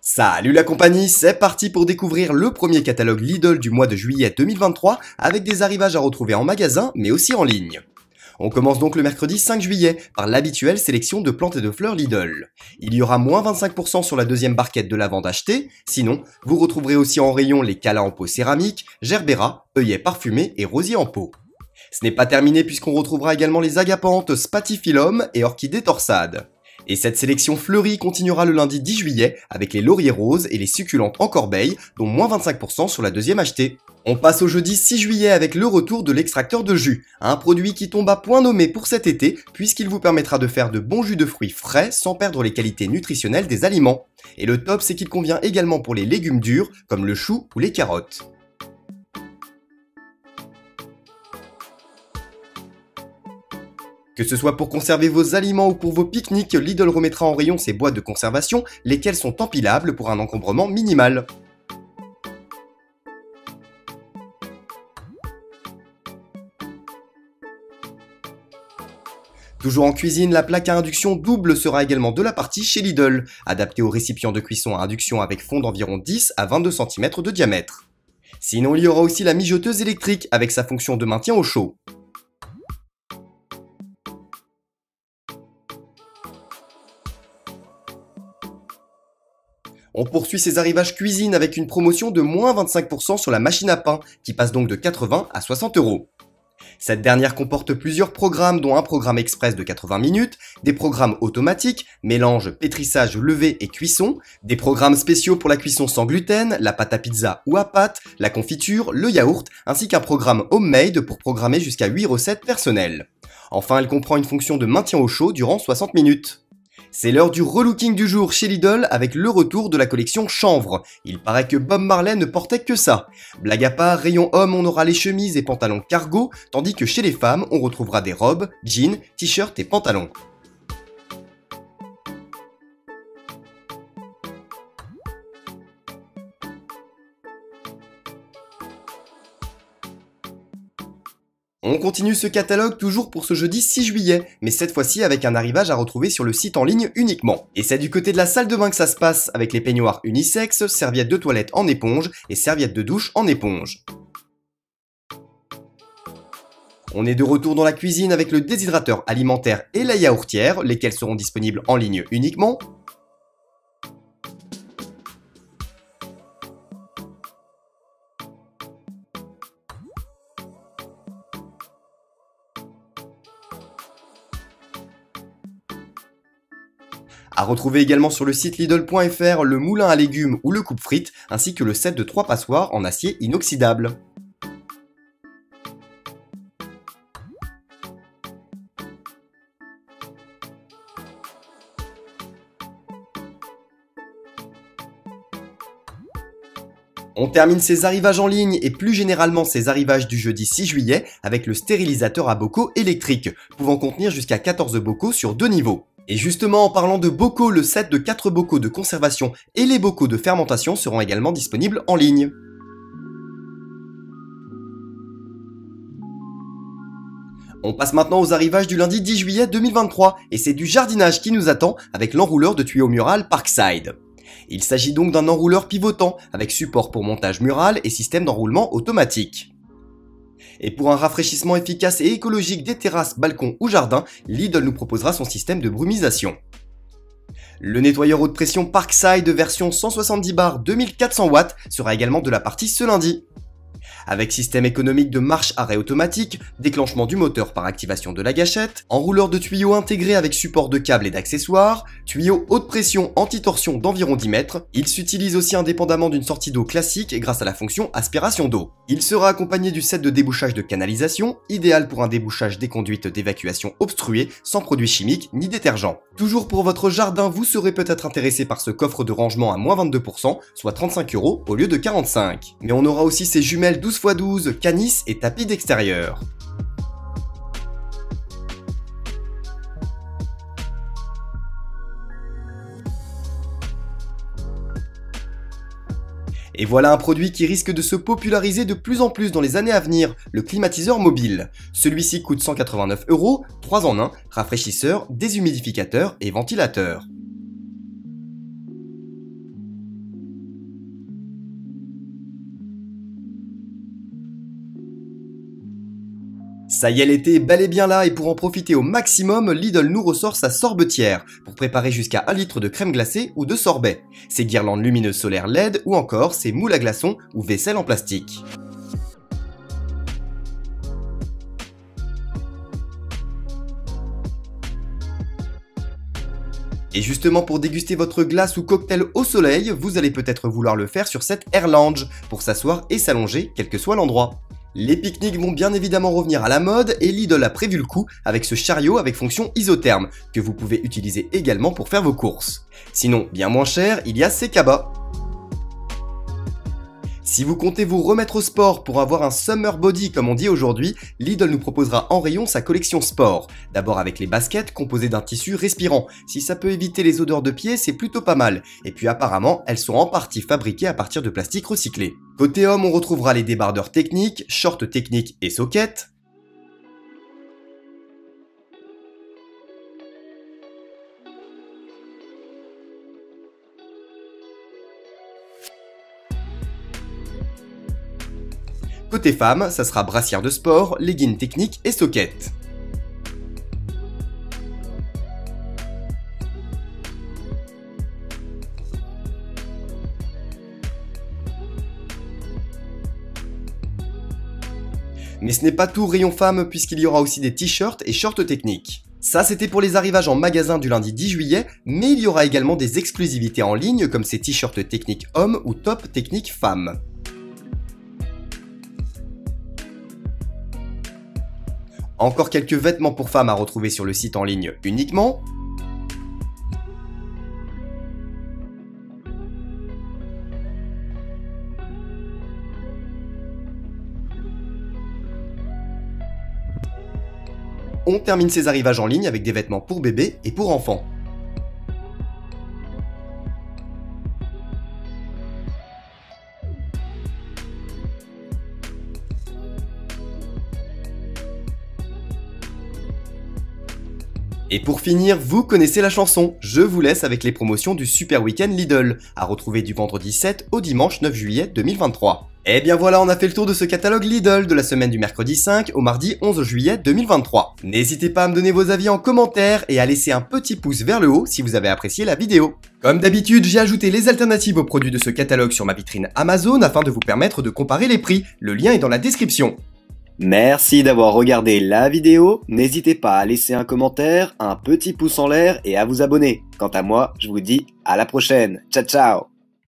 Salut la compagnie, c'est parti pour découvrir le premier catalogue Lidl du mois de juillet 2023 avec des arrivages à retrouver en magasin mais aussi en ligne. On commence donc le mercredi 5 juillet par l'habituelle sélection de plantes et de fleurs Lidl. Il y aura moins 25% sur la deuxième barquette de lavande achetée, sinon vous retrouverez aussi en rayon les calas en pot céramique, gerbera, œillets parfumés et rosiers en pot. Ce n'est pas terminé puisqu'on retrouvera également les agapantes spathiphyllum et orchidées torsades. Et cette sélection fleurie continuera le lundi 10 juillet avec les lauriers roses et les succulentes en corbeille, dont moins 25% sur la deuxième achetée. On passe au jeudi 6 juillet avec le retour de l'extracteur de jus, un produit qui tombe à point nommé pour cet été puisqu'il vous permettra de faire de bons jus de fruits frais sans perdre les qualités nutritionnelles des aliments. Et le top, c'est qu'il convient également pour les légumes durs comme le chou ou les carottes. Que ce soit pour conserver vos aliments ou pour vos pique-niques, Lidl remettra en rayon ses boîtes de conservation, lesquelles sont empilables pour un encombrement minimal. Toujours en cuisine, la plaque à induction double sera également de la partie chez Lidl, adaptée aux récipients de cuisson à induction avec fond d'environ 10 à 22 cm de diamètre. Sinon, il y aura aussi la mijoteuse électrique avec sa fonction de maintien au chaud. On poursuit ses arrivages cuisine avec une promotion de moins 25% sur la machine à pain, qui passe donc de 80 à 60 €. Cette dernière comporte plusieurs programmes, dont un programme express de 80 minutes, des programmes automatiques, mélange, pétrissage, levée et cuisson, des programmes spéciaux pour la cuisson sans gluten, la pâte à pizza ou à pâte, la confiture, le yaourt, ainsi qu'un programme homemade pour programmer jusqu'à 8 recettes personnelles. Enfin, elle comprend une fonction de maintien au chaud durant 60 minutes. C'est l'heure du relooking du jour chez Lidl avec le retour de la collection chanvre. Il paraît que Bob Marley ne portait que ça. Blague à part, rayon homme, on aura les chemises et pantalons cargo, tandis que chez les femmes, on retrouvera des robes, jeans, t-shirts et pantalons. On continue ce catalogue toujours pour ce jeudi 6 juillet, mais cette fois-ci avec un arrivage à retrouver sur le site en ligne uniquement. Et c'est du côté de la salle de bain que ça se passe, avec les peignoirs unisexes, serviettes de toilette en éponge et serviettes de douche en éponge. On est de retour dans la cuisine avec le déshydrateur alimentaire et la yaourtière, lesquels seront disponibles en ligne uniquement. À retrouver également sur le site Lidl.fr le moulin à légumes ou le coupe-frites, ainsi que le set de 3 passoires en acier inoxydable. On termine ces arrivages en ligne et plus généralement ces arrivages du jeudi 6 juillet avec le stérilisateur à bocaux électrique, pouvant contenir jusqu'à 14 bocaux sur 2 niveaux. Et justement, en parlant de bocaux, le set de 4 bocaux de conservation et les bocaux de fermentation seront également disponibles en ligne. On passe maintenant aux arrivages du lundi 10 juillet 2023, et c'est du jardinage qui nous attend avec l'enrouleur de tuyaux mural Parkside. Il s'agit donc d'un enrouleur pivotant, avec support pour montage mural et système d'enroulement automatique. Et pour un rafraîchissement efficace et écologique des terrasses, balcons ou jardins, Lidl nous proposera son système de brumisation. Le nettoyeur haute pression Parkside version 170 bar 2400 watts sera également de la partie ce lundi. Avec système économique de marche-arrêt automatique, déclenchement du moteur par activation de la gâchette, enrouleur de tuyaux intégré avec support de câbles et d'accessoires, tuyau haute pression anti-torsion d'environ 10 mètres, il s'utilise aussi indépendamment d'une sortie d'eau classique grâce à la fonction aspiration d'eau. Il sera accompagné du set de débouchage de canalisation, idéal pour un débouchage des conduites d'évacuation obstruées sans produits chimiques ni détergents. Toujours pour votre jardin, vous serez peut-être intéressé par ce coffre de rangement à moins 22%, soit 35 € au lieu de 45. Mais on aura aussi ces jumelles 12x12, canis et tapis d'extérieur. Et voilà un produit qui risque de se populariser de plus en plus dans les années à venir, le climatiseur mobile. Celui-ci coûte 189 €, 3 en 1, rafraîchisseur, déshumidificateur et ventilateur. Ça y est, l'été est bel et bien là et pour en profiter au maximum, Lidl nous ressort sa sorbetière pour préparer jusqu'à 1 litre de crème glacée ou de sorbet, ses guirlandes lumineuses solaires LED ou encore ses moules à glaçons ou vaisselle en plastique. Et justement pour déguster votre glace ou cocktail au soleil, vous allez peut-être vouloir le faire sur cette Air Lounge pour s'asseoir et s'allonger quel que soit l'endroit. Les pique-niques vont bien évidemment revenir à la mode et Lidl a prévu le coup avec ce chariot avec fonction isotherme que vous pouvez utiliser également pour faire vos courses. Sinon, bien moins cher, il y a Secaba. Si vous comptez vous remettre au sport pour avoir un summer body comme on dit aujourd'hui, Lidl nous proposera en rayon sa collection sport. D'abord avec les baskets composées d'un tissu respirant. Si ça peut éviter les odeurs de pied, c'est plutôt pas mal. Et puis apparemment, elles sont en partie fabriquées à partir de plastique recyclé. Côté homme, on retrouvera les débardeurs techniques, shorts techniques et sockets. Côté femme, ça sera brassière de sport, leggings techniques et sockets. Mais ce n'est pas tout rayon femme puisqu'il y aura aussi des t-shirts et shorts techniques. Ça c'était pour les arrivages en magasin du lundi 10 juillet, mais il y aura également des exclusivités en ligne comme ces t-shirts techniques hommes ou top techniques femmes. Encore quelques vêtements pour femmes à retrouver sur le site en ligne uniquement. On termine ces arrivages en ligne avec des vêtements pour bébés et pour enfants. Et pour finir, vous connaissez la chanson, je vous laisse avec les promotions du Super Week-end Lidl, à retrouver du vendredi 7 au dimanche 9 juillet 2023. Et bien voilà, on a fait le tour de ce catalogue Lidl de la semaine du mercredi 5 au mardi 11 juillet 2023. N'hésitez pas à me donner vos avis en commentaire et à laisser un petit pouce vers le haut si vous avez apprécié la vidéo. Comme d'habitude, j'ai ajouté les alternatives aux produits de ce catalogue sur ma vitrine Amazon afin de vous permettre de comparer les prix, le lien est dans la description. Merci d'avoir regardé la vidéo, n'hésitez pas à laisser un commentaire, un petit pouce en l'air et à vous abonner. Quant à moi, je vous dis à la prochaine, ciao ciao.